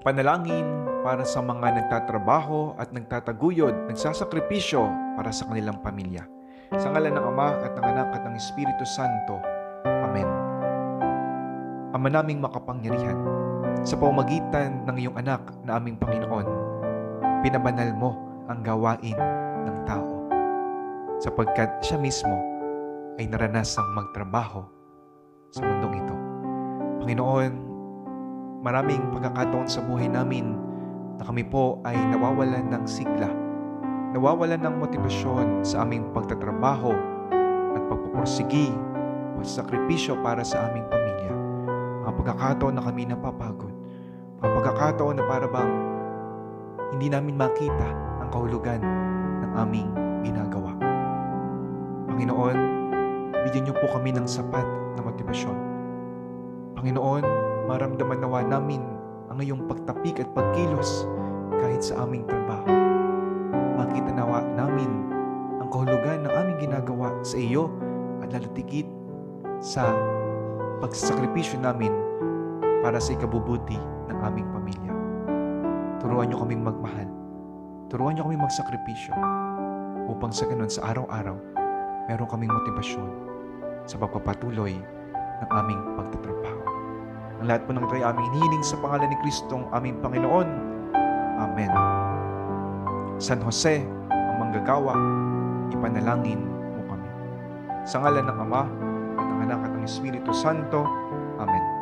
Panalangin para sa mga nagtatrabaho at nagtataguyod, nagsasakripisyo para sa kanilang pamilya. Sa ngalan ng Ama at ng Anak at ng Espiritu Santo. Amen. Ama naming makapangyarihan, sa pamamagitan ng iyong anak na aming Panginoon, pinabanal mo ang gawain ng tao, sapagkat siya mismo ay naranasang magtrabaho sa mundong ito. Panginoon, maraming pagkakataon sa buhay namin na kami po ay nawawalan ng sigla, nawawalan ng motibasyon sa aming pagtatrabaho at pagpupursigi, pagsakripisyo para sa aming pamilya. Mga pagkakataon na kami napapagod, mga pagkakataon na para bang hindi namin makita ang kahulugan ng aming ginagawa. Panginoon, bigyan niyo po kami ng sapat na motibasyon. Panginoon, maramdaman nawa namin ang iyong pagtapik at pagkilos kahit sa aming trabaho. Makita nawa namin ang kahulugan ng aming ginagawa sa iyo at lalatikit sa pagsasakripisyo namin para sa ikabubuti ng aming pamilya. Turuan niyo kaming magmahal. Turuan niyo kaming magsakripisyo upang sa ganun sa araw-araw meron kaming motibasyon sa pagpapatuloy ng aming pagtatrabaho. Ang lahat po ng ito ay aming hinihiling sa pangalan ni Kristong aming Panginoon. Amen. San Jose, ang manggagawa, ipanalangin mo kami. Sa ngalan ng Ama at ng Anak at ng Espiritu Santo. Amen.